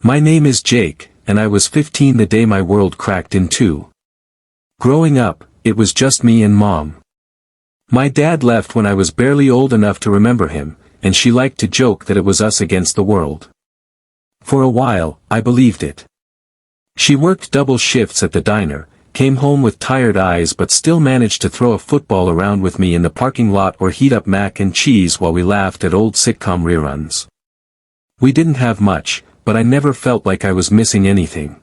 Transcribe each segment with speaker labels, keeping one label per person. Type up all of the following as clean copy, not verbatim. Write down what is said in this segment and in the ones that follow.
Speaker 1: My name is Jake, and I was 15 the day my world cracked in two. Growing up, it was just me and Mom. My dad left when I was barely old enough to remember him, and she liked to joke that it was us against the world. For a while, I believed it. She worked double shifts at the diner, came home with tired eyes but still managed to throw a football around with me in the parking lot or heat up mac and cheese while we laughed at old sitcom reruns. We didn't have much, but I never felt like I was missing anything.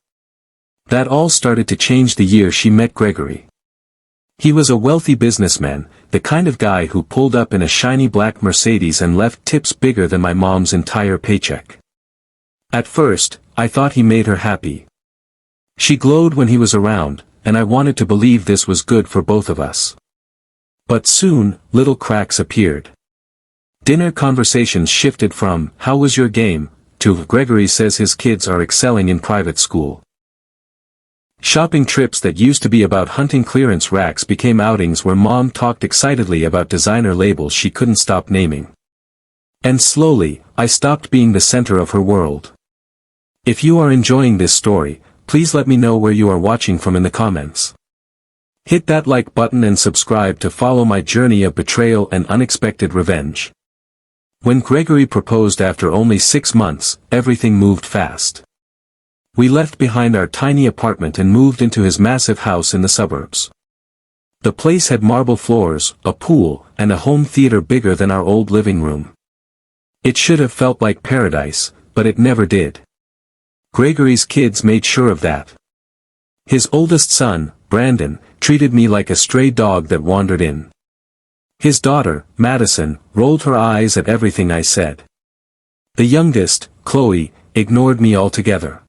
Speaker 1: That all started to change the year she met Gregory. He was a wealthy businessman, the kind of guy who pulled up in a shiny black Mercedes and left tips bigger than my mom's entire paycheck. At first, I thought he made her happy. She glowed when he was around, and I wanted to believe this was good for both of us. But soon, little cracks appeared. Dinner conversations shifted from, "How was your game?" to, "Gregory says his kids are excelling in private school." Shopping trips that used to be about hunting clearance racks became outings where Mom talked excitedly about designer labels she couldn't stop naming. And slowly, I stopped being the center of her world. If you are enjoying this story, please let me know where you are watching from in the comments. Hit that like button and subscribe to follow my journey of betrayal and unexpected revenge. When Gregory proposed after only 6 months, everything moved fast. We left behind our tiny apartment and moved into his massive house in the suburbs. The place had marble floors, a pool, and a home theater bigger than our old living room. It should have felt like paradise, but it never did. Gregory's kids made sure of that. His oldest son, Brandon, treated me like a stray dog that wandered in. His daughter, Madison, rolled her eyes at everything I said. The youngest, Chloe, ignored me altogether.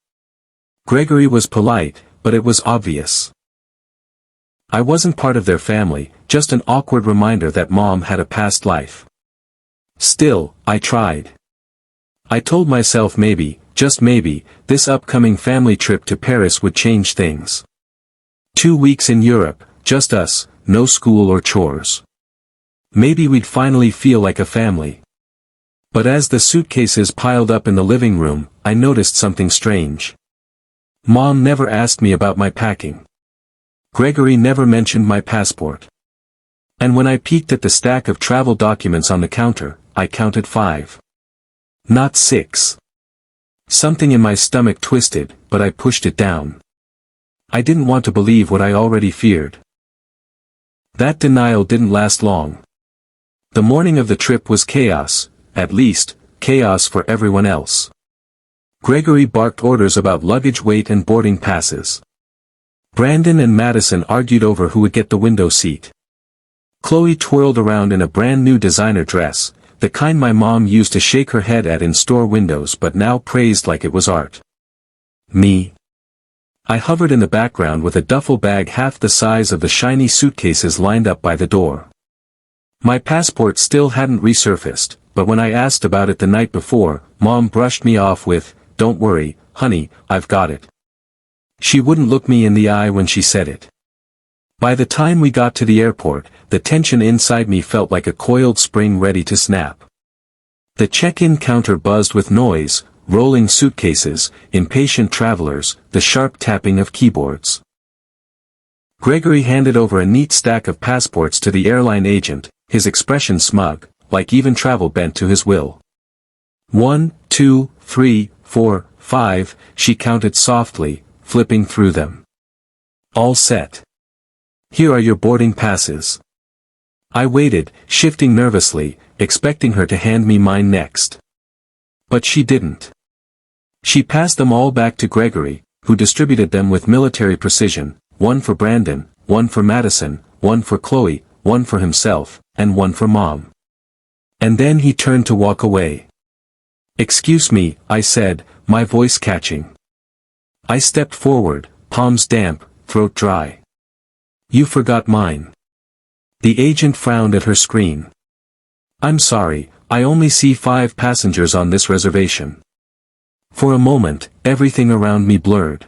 Speaker 1: Gregory was polite, but it was obvious. I wasn't part of their family, just an awkward reminder that Mom had a past life. Still, I tried. I told myself maybe, just maybe, this upcoming family trip to Paris would change things. 2 weeks in Europe, just us, no school or chores. Maybe we'd finally feel like a family. But as the suitcases piled up in the living room, I noticed something strange. Mom never asked me about my packing. Gregory never mentioned my passport. And when I peeked at the stack of travel documents on the counter, I counted 5. Not 6. Something in my stomach twisted, but I pushed it down. I didn't want to believe what I already feared. That denial didn't last long. The morning of the trip was chaos, at least, chaos for everyone else. Gregory barked orders about luggage weight and boarding passes. Brandon and Madison argued over who would get the window seat. Chloe twirled around in a brand new designer dress, the kind my mom used to shake her head at in store windows but now praised like it was art. Me. I hovered in the background with a duffel bag half the size of the shiny suitcases lined up by the door. My passport still hadn't resurfaced, but when I asked about it the night before, Mom brushed me off with, "Don't worry, honey, I've got it." She wouldn't look me in the eye when she said it. By the time we got to the airport, the tension inside me felt like a coiled spring ready to snap. The check-in counter buzzed with noise, rolling suitcases, impatient travelers, the sharp tapping of keyboards. Gregory handed over a neat stack of passports to the airline agent, his expression smug, like even travel bent to his will. 1, 2, 3, 4, 5, she counted softly, flipping through them. All set. Here are your boarding passes. I waited, shifting nervously, expecting her to hand me mine next. But she didn't. She passed them all back to Gregory, who distributed them with military precision, one for Brandon, one for Madison, one for Chloe, one for himself, and one for Mom. And then he turned to walk away. "Excuse me," I said, my voice catching. I stepped forward, palms damp, throat dry. "You forgot mine." The agent frowned at her screen. "I'm sorry, I only see 5 passengers on this reservation." For a moment, everything around me blurred.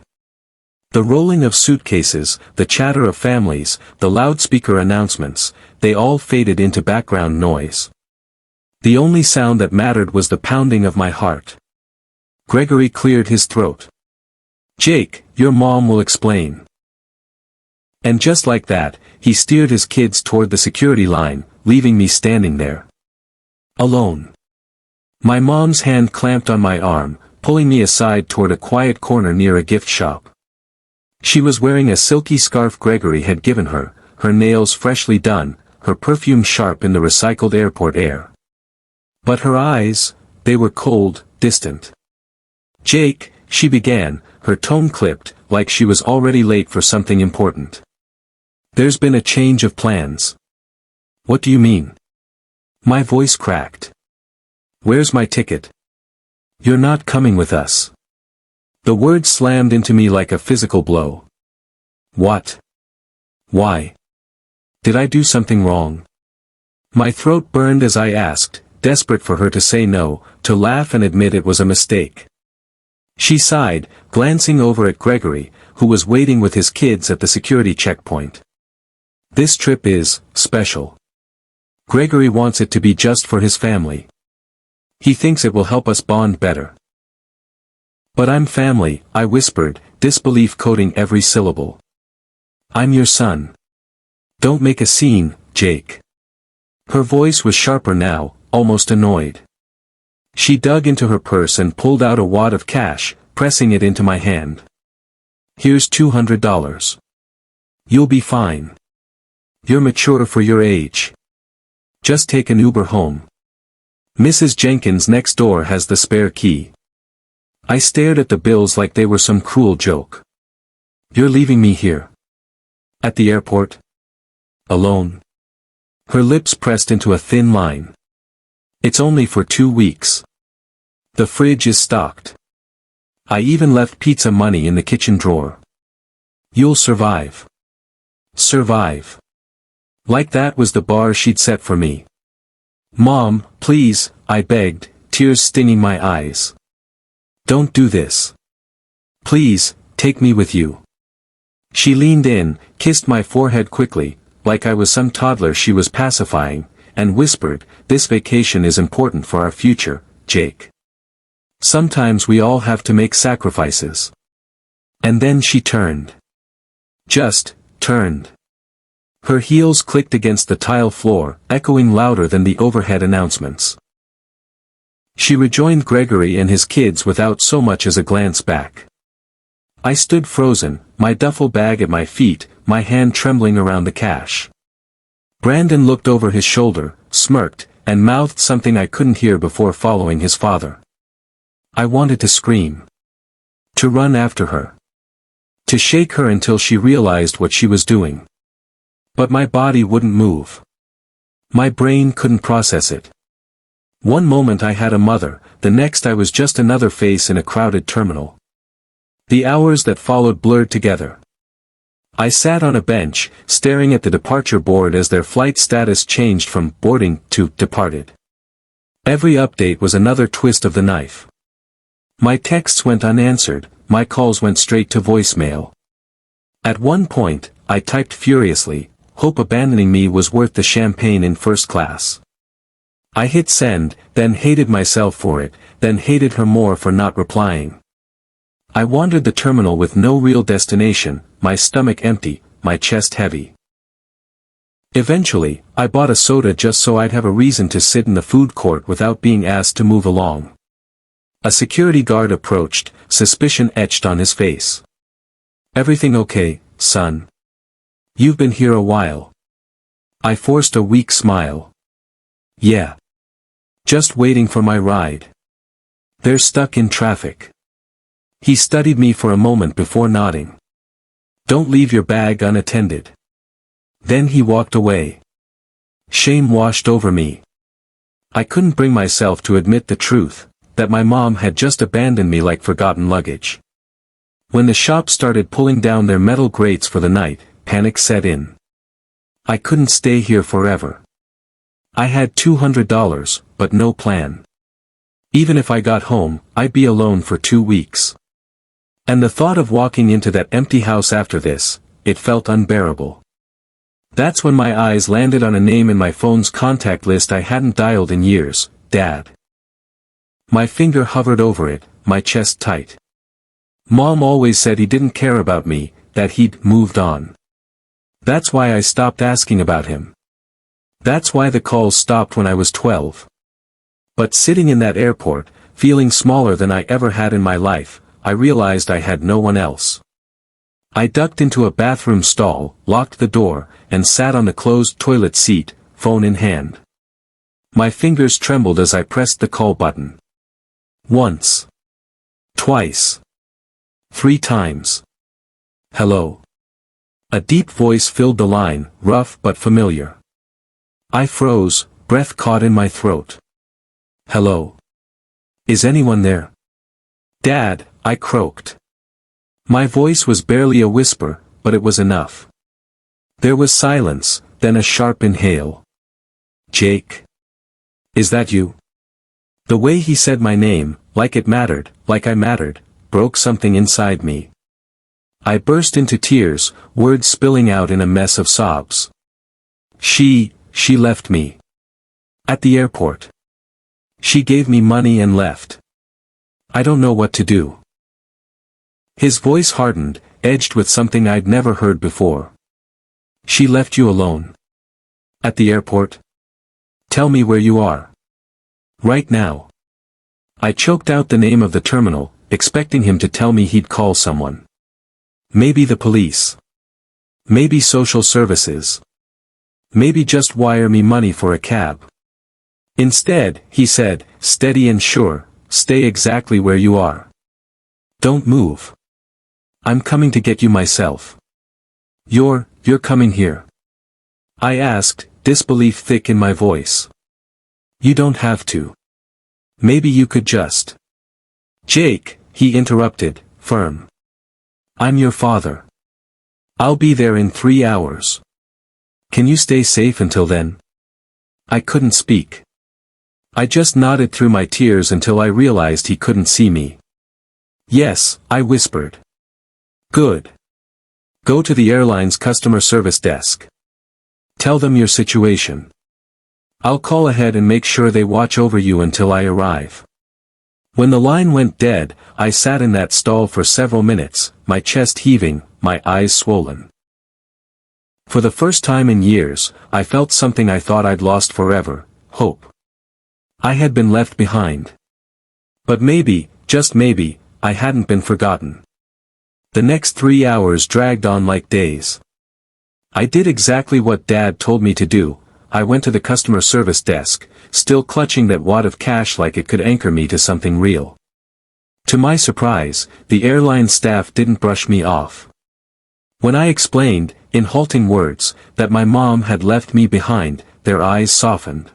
Speaker 1: The rolling of suitcases, the chatter of families, the loudspeaker announcements, they all faded into background noise. The only sound that mattered was the pounding of my heart. Gregory cleared his throat. Jake, your mom will explain. And just like that, he steered his kids toward the security line, leaving me standing there. Alone. My mom's hand clamped on my arm, pulling me aside toward a quiet corner near a gift shop. She was wearing a silky scarf Gregory had given her, her nails freshly done, her perfume sharp in the recycled airport air. But her eyes, they were cold, distant. Jake, she began, her tone clipped, like she was already late for something important. There's been a change of plans. What do you mean? My voice cracked. Where's my ticket? You're not coming with us. The word slammed into me like a physical blow. What? Why? Did I do something wrong? My throat burned as I asked, desperate for her to say no, to laugh and admit it was a mistake. She sighed, glancing over at Gregory, who was waiting with his kids at the security checkpoint. This trip is special. Gregory wants it to be just for his family. He thinks it will help us bond better. But I'm family, I whispered, disbelief coating every syllable. I'm your son. Don't make a scene, Jake. Her voice was sharper now, almost annoyed. She dug into her purse and pulled out a wad of cash, pressing it into my hand. Here's $200. You'll be fine. You're mature for your age. Just take an Uber home. Mrs. Jenkins next door has the spare key. I stared at the bills like they were some cruel joke. You're leaving me here. At the airport? Alone? Her lips pressed into a thin line. It's only for 2 weeks. The fridge is stocked. I even left pizza money in the kitchen drawer. You'll survive. Survive. Like that was the bar she'd set for me. Mom, please, I begged, tears stinging my eyes. Don't do this. Please, take me with you. She leaned in, kissed my forehead quickly, like I was some toddler she was pacifying, and whispered, this vacation is important for our future, Jake. Sometimes we all have to make sacrifices. And then she turned. Just, turned. Her heels clicked against the tile floor, echoing louder than the overhead announcements. She rejoined Gregory and his kids without so much as a glance back. I stood frozen, my duffel bag at my feet, my hand trembling around the cash. Brandon looked over his shoulder, smirked, and mouthed something I couldn't hear before following his father. I wanted to scream. To run after her. To shake her until she realized what she was doing. But my body wouldn't move. My brain couldn't process it. One moment I had a mother, the next I was just another face in a crowded terminal. The hours that followed blurred together. I sat on a bench, staring at the departure board as their flight status changed from boarding to departed. Every update was another twist of the knife. My texts went unanswered, my calls went straight to voicemail. At one point, I typed furiously, hope abandoning me was worth the champagne in first class. I hit send, then hated myself for it, then hated her more for not replying. I wandered the terminal with no real destination, my stomach empty, my chest heavy. Eventually, I bought a soda just so I'd have a reason to sit in the food court without being asked to move along. A security guard approached, suspicion etched on his face. Everything okay, son? You've been here a while. I forced a weak smile. Yeah. Just waiting for my ride. They're stuck in traffic. He studied me for a moment before nodding. Don't leave your bag unattended. Then he walked away. Shame washed over me. I couldn't bring myself to admit the truth, that my mom had just abandoned me like forgotten luggage. When the shop started pulling down their metal grates for the night, panic set in. I couldn't stay here forever. I had $200, but no plan. Even if I got home, I'd be alone for 2 weeks. And the thought of walking into that empty house after this, it felt unbearable. That's when my eyes landed on a name in my phone's contact list I hadn't dialed in years, Dad. My finger hovered over it, my chest tight. Mom always said he didn't care about me, that he'd moved on. That's why I stopped asking about him. That's why the calls stopped when I was 12. But sitting in that airport, feeling smaller than I ever had in my life, I realized I had no one else. I ducked into a bathroom stall, locked the door, and sat on the closed toilet seat, phone in hand. My fingers trembled as I pressed the call button. Once. Twice. 3 times. Hello. A deep voice filled the line, rough but familiar. I froze, breath caught in my throat. Hello. Is anyone there? Dad, I croaked. My voice was barely a whisper, but it was enough. There was silence, then a sharp inhale. Jake. Is that you? The way he said my name, like it mattered, like I mattered, broke something inside me. I burst into tears, words spilling out in a mess of sobs. She left me. At the airport. She gave me money and left. I don't know what to do. His voice hardened, edged with something I'd never heard before. She left you alone. At the airport? Tell me where you are. Right now. I choked out the name of the terminal, expecting him to tell me he'd call someone. Maybe the police. Maybe social services. Maybe just wire me money for a cab. Instead, he said, steady and sure, stay exactly where you are. Don't move. I'm coming to get you myself. You're coming here. I asked, disbelief thick in my voice. You don't have to. Maybe you could just. Jake, he interrupted, firm. I'm your father. I'll be there in 3 hours. Can you stay safe until then? I couldn't speak. I just nodded through my tears until I realized he couldn't see me. Yes, I whispered. Good. Go to the airline's customer service desk. Tell them your situation. I'll call ahead and make sure they watch over you until I arrive. When the line went dead, I sat in that stall for several minutes, my chest heaving, my eyes swollen. For the first time in years, I felt something I thought I'd lost forever, hope. I had been left behind. But maybe, just maybe, I hadn't been forgotten. The next 3 hours dragged on like days. I did exactly what Dad told me to do. I went to the customer service desk, still clutching that wad of cash like it could anchor me to something real. To my surprise, the airline staff didn't brush me off. When I explained, in halting words, that my mom had left me behind, their eyes softened.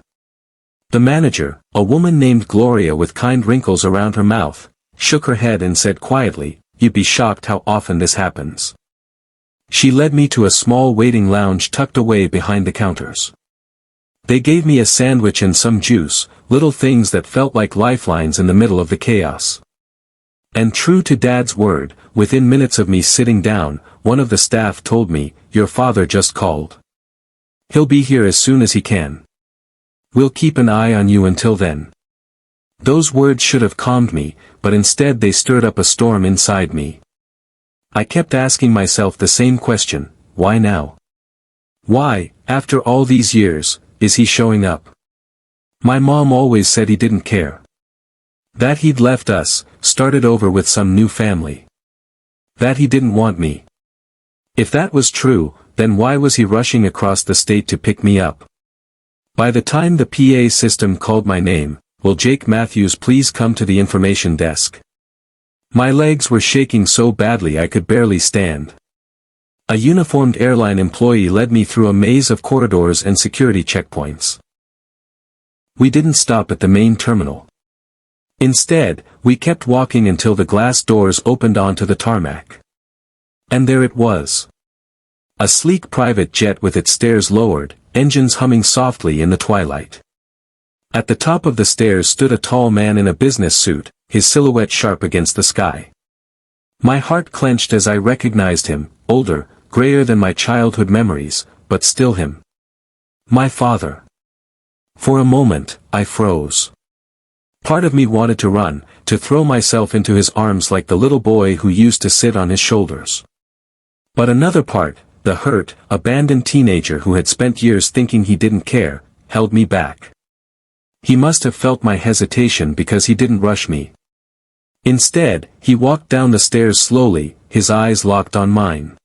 Speaker 1: The manager, a woman named Gloria with kind wrinkles around her mouth, shook her head and said quietly, "You'd be shocked how often this happens." She led me to a small waiting lounge tucked away behind the counters. They gave me a sandwich and some juice, little things that felt like lifelines in the middle of the chaos. And true to Dad's word, within minutes of me sitting down, one of the staff told me, "Your father just called. He'll be here as soon as he can. We'll keep an eye on you until then." Those words should have calmed me, but instead they stirred up a storm inside me. I kept asking myself the same question, why now? Why, after all these years, is he showing up? My mom always said he didn't care. That he'd left us, started over with some new family. That he didn't want me. If that was true, then why was he rushing across the state to pick me up? By the time the PA system called my name, "Will Jake Matthews please come to the information desk?" My legs were shaking so badly I could barely stand. A uniformed airline employee led me through a maze of corridors and security checkpoints. We didn't stop at the main terminal. Instead, we kept walking until the glass doors opened onto the tarmac. And there it was. A sleek private jet with its stairs lowered, engines humming softly in the twilight. At the top of the stairs stood a tall man in a business suit, his silhouette sharp against the sky. My heart clenched as I recognized him, older, grayer than my childhood memories, but still him. My father. For a moment, I froze. Part of me wanted to run, to throw myself into his arms like the little boy who used to sit on his shoulders. But another part, the hurt, abandoned teenager who had spent years thinking he didn't care, held me back. He must have felt my hesitation because he didn't rush me. Instead, he walked down the stairs slowly, his eyes locked on mine.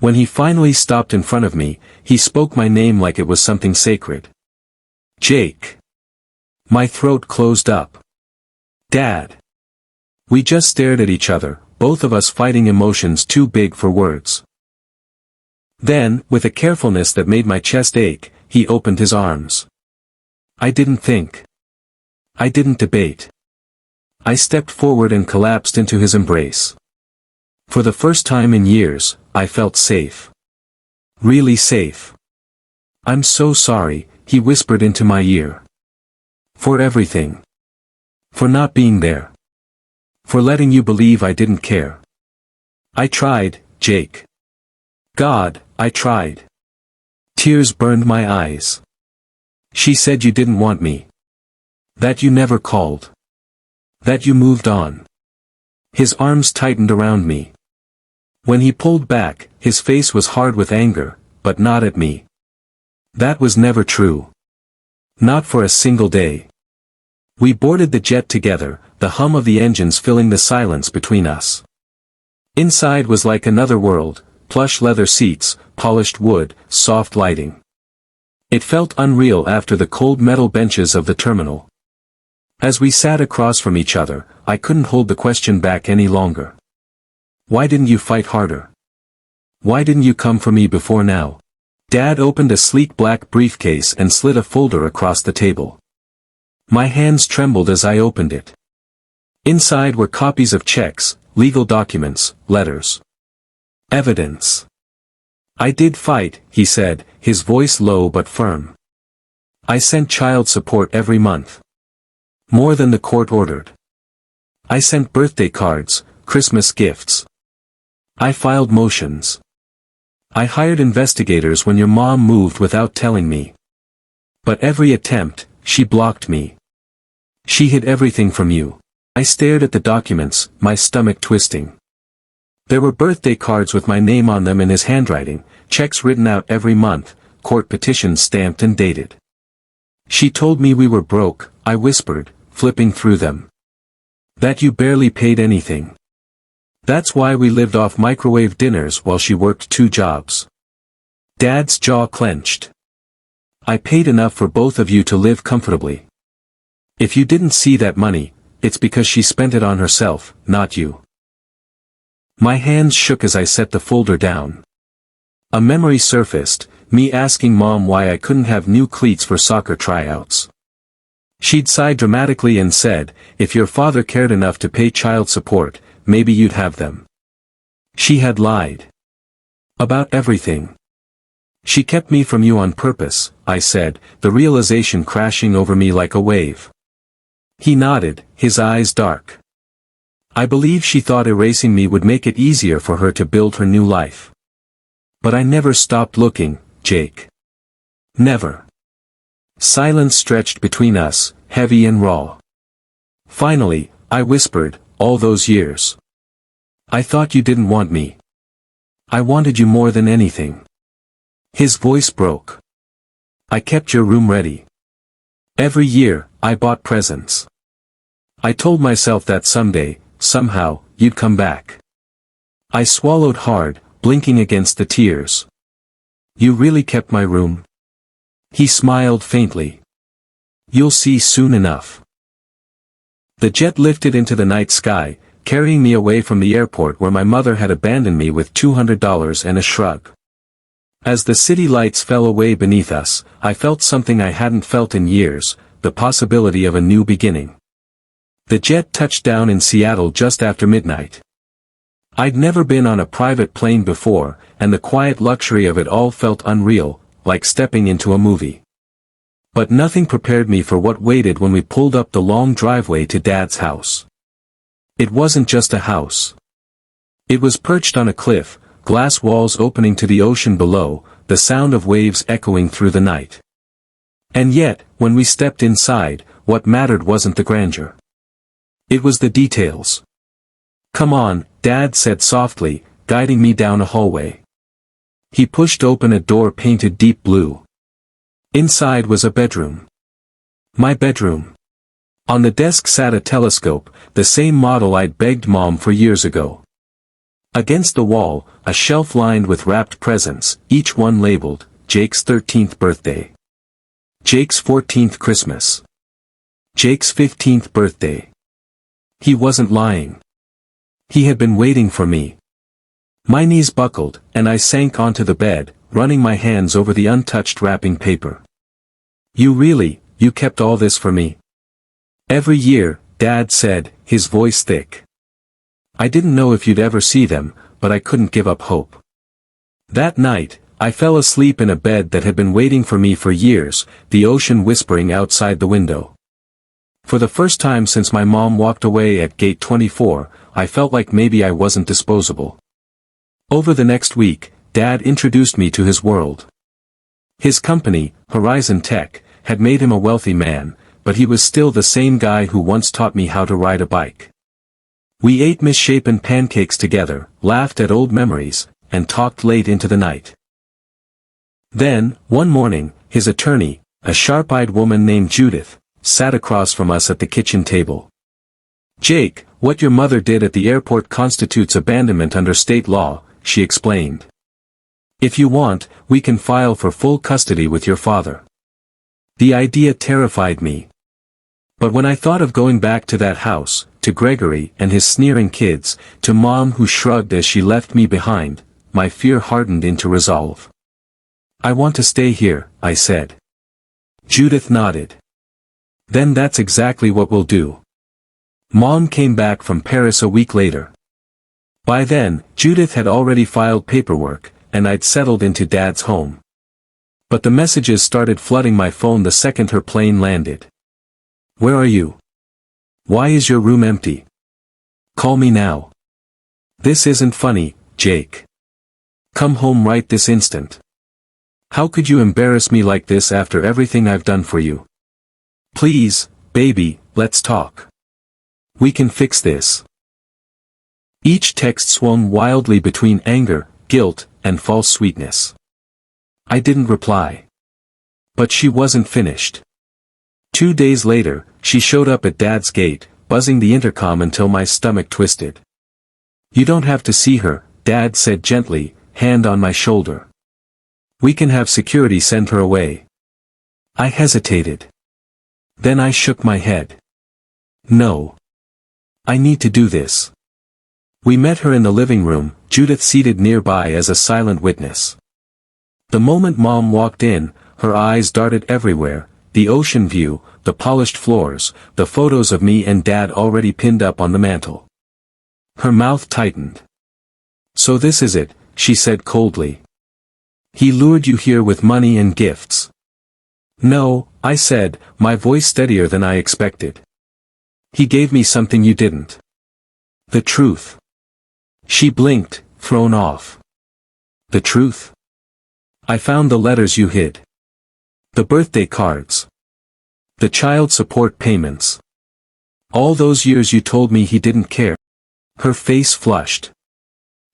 Speaker 1: When he finally stopped in front of me, he spoke my name like it was something sacred. Jake. My throat closed up. Dad. We just stared at each other, both of us fighting emotions too big for words. Then, with a carefulness that made my chest ache, he opened his arms. I didn't think. I didn't debate. I stepped forward and collapsed into his embrace. For the first time in years, I felt safe. Really safe. I'm so sorry, he whispered into my ear. For everything. For not being there. For letting you believe I didn't care. I tried, Jake. God, I tried. Tears burned my eyes. She said you didn't want me. That you never called. That you moved on. His arms tightened around me. When he pulled back, his face was hard with anger, but not at me. That was never true. Not for a single day. We boarded the jet together, the hum of the engines filling the silence between us. Inside was like another world, plush leather seats, polished wood, soft lighting. It felt unreal after the cold metal benches of the terminal. As we sat across from each other, I couldn't hold the question back any longer. Why didn't you fight harder? Why didn't you come for me before now? Dad opened a sleek black briefcase and slid a folder across the table. My hands trembled as I opened it. Inside were copies of checks, legal documents, letters. Evidence. I did fight, he said, his voice low but firm. I sent child support every month. More than the court ordered. I sent birthday cards, Christmas gifts. I filed motions. I hired investigators when your mom moved without telling me. But every attempt, she blocked me. She hid everything from you. I stared at the documents, my stomach twisting. There were birthday cards with my name on them in his handwriting, checks written out every month, court petitions stamped and dated. She told me we were broke, I whispered, flipping through them. That you barely paid anything. That's why we lived off microwave dinners while she worked 2 jobs. Dad's jaw clenched. I paid enough for both of you to live comfortably. If you didn't see that money, it's because she spent it on herself, not you. My hands shook as I set the folder down. A memory surfaced, me asking Mom why I couldn't have new cleats for soccer tryouts. She'd sighed dramatically and said, if your father cared enough to pay child support, maybe you'd have them. She had lied. About everything. She kept me from you on purpose, I said, the realization crashing over me like a wave. He nodded, his eyes dark. I believe she thought erasing me would make it easier for her to build her new life. But I never stopped looking, Jake. Never. Silence stretched between us, heavy and raw. Finally, I whispered, all those years. I thought you didn't want me. I wanted you more than anything. His voice broke. I kept your room ready. Every year, I bought presents. I told myself that someday, somehow, you'd come back. I swallowed hard, blinking against the tears. You really kept my room? He smiled faintly. You'll see soon enough. The jet lifted into the night sky, carrying me away from the airport where my mother had abandoned me with $200 and a shrug. As the city lights fell away beneath us, I felt something I hadn't felt in years, the possibility of a new beginning. The jet touched down in Seattle just after midnight. I'd never been on a private plane before, and the quiet luxury of it all felt unreal, like stepping into a movie. But nothing prepared me for what waited when we pulled up the long driveway to Dad's house. It wasn't just a house. It was perched on a cliff, glass walls opening to the ocean below, the sound of waves echoing through the night. And yet, when we stepped inside, what mattered wasn't the grandeur. It was the details. "Come on," Dad said softly, guiding me down a hallway. He pushed open a door painted deep blue. Inside was a bedroom. My bedroom. On the desk sat a telescope, the same model I'd begged Mom for years ago. Against the wall, a shelf lined with wrapped presents, each one labeled, Jake's 13th birthday. Jake's 14th Christmas. Jake's 15th birthday. He wasn't lying. He had been waiting for me. My knees buckled, and I sank onto the bed, running my hands over the untouched wrapping paper. You kept all this for me?" "Every year," Dad said, his voice thick. "I didn't know if you'd ever see them, but I couldn't give up hope." That night, I fell asleep in a bed that had been waiting for me for years, the ocean whispering outside the window. For the first time since my mom walked away at gate 24, I felt like maybe I wasn't disposable. Over the next week, Dad introduced me to his world. His company, Horizon Tech, had made him a wealthy man, but he was still the same guy who once taught me how to ride a bike. We ate misshapen pancakes together, laughed at old memories, and talked late into the night. Then, one morning, his attorney, a sharp-eyed woman named Judith, sat across from us at the kitchen table. "Jake, what your mother did at the airport constitutes abandonment under state law," she explained. "If you want, we can file for full custody with your father." The idea terrified me. But when I thought of going back to that house, to Gregory and his sneering kids, to Mom who shrugged as she left me behind, my fear hardened into resolve. "I want to stay here," I said. Judith nodded. "Then that's exactly what we'll do." Mom came back from Paris a week later. By then, Judith had already filed paperwork, and I'd settled into Dad's home. But the messages started flooding my phone the second her plane landed. "Where are you? Why is your room empty? Call me now. This isn't funny, Jake. Come home right this instant. How could you embarrass me like this after everything I've done for you? Please, baby, let's talk. We can fix this." Each text swung wildly between anger, guilt, and false sweetness. I didn't reply. But she wasn't finished. 2 days later, she showed up at Dad's gate, buzzing the intercom until my stomach twisted. "You don't have to see her," Dad said gently, hand on my shoulder. "We can have security send her away." I hesitated. Then I shook my head. "No. I need to do this." We met her in the living room, Judith seated nearby as a silent witness. The moment Mom walked in, her eyes darted everywhere, the ocean view, the polished floors, the photos of me and Dad already pinned up on the mantel. Her mouth tightened. "So this is it," she said coldly. "He lured you here with money and gifts." "No," I said, my voice steadier than I expected. "He gave me something you didn't. The truth." She blinked, thrown off. "The truth?" "I found the letters you hid. The birthday cards. The child support payments. All those years you told me he didn't care." Her face flushed.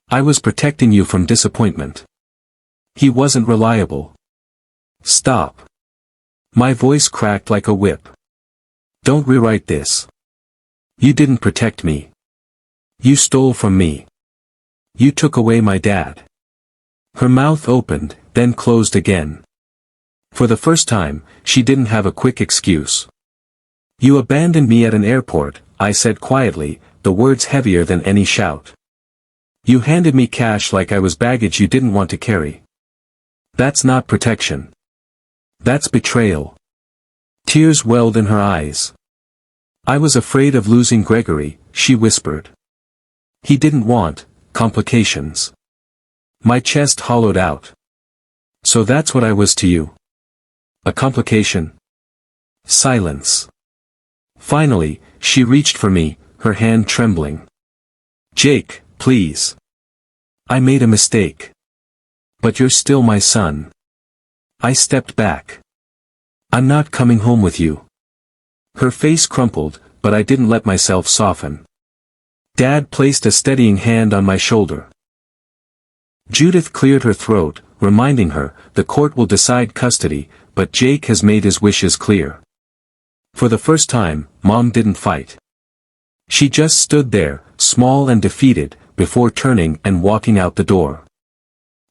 Speaker 1: "I was protecting you from disappointment. He wasn't reliable." "Stop." My voice cracked like a whip. "Don't rewrite this. You didn't protect me. You stole from me. You took away my dad." Her mouth opened, then closed again. For the first time, she didn't have a quick excuse. "You abandoned me at an airport," I said quietly, the words heavier than any shout. "You handed me cash like I was baggage you didn't want to carry. That's not protection. That's betrayal." Tears welled in her eyes. "I was afraid of losing Gregory," she whispered. "He didn't want complications." My chest hollowed out. "So that's what I was to you? A complication?" Silence. Finally, she reached for me, her hand trembling. "Jake, please. I made a mistake. But you're still my son." I stepped back. "I'm not coming home with you." Her face crumpled, but I didn't let myself soften. Dad placed a steadying hand on my shoulder. Judith cleared her throat, reminding her, the court will decide custody, but Jake has made his wishes clear. For the first time, Mom didn't fight. She just stood there, small and defeated, before turning and walking out the door.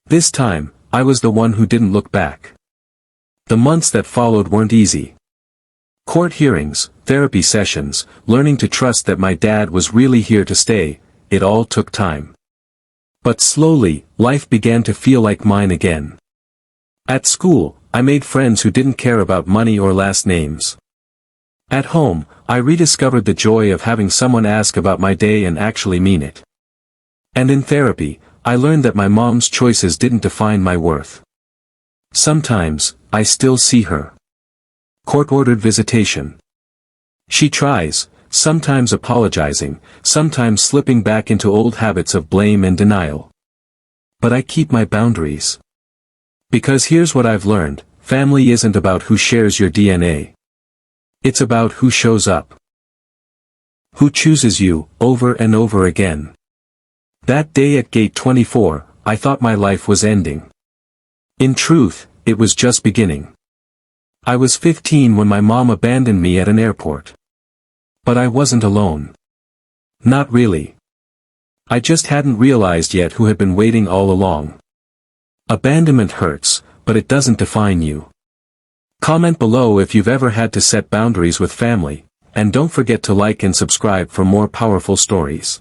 Speaker 1: This time, I was the one who didn't look back. The months that followed weren't easy. Court hearings, therapy sessions, learning to trust that my dad was really here to stay, it all took time. But slowly, life began to feel like mine again. At school, I made friends who didn't care about money or last names. At home, I rediscovered the joy of having someone ask about my day and actually mean it. And in therapy, I learned that my mom's choices didn't define my worth. Sometimes, I still see her. Court-ordered visitation. She tries, sometimes apologizing, sometimes slipping back into old habits of blame and denial. But I keep my boundaries. Because here's what I've learned, family isn't about who shares your DNA. It's about who shows up. Who chooses you, over and over again. That day at gate 24, I thought my life was ending. In truth, it was just beginning. I was 15 when my mom abandoned me at an airport. But I wasn't alone. Not really. I just hadn't realized yet who had been waiting all along. Abandonment hurts, but it doesn't define you. Comment below if you've ever had to set boundaries with family, and don't forget to like and subscribe for more powerful stories.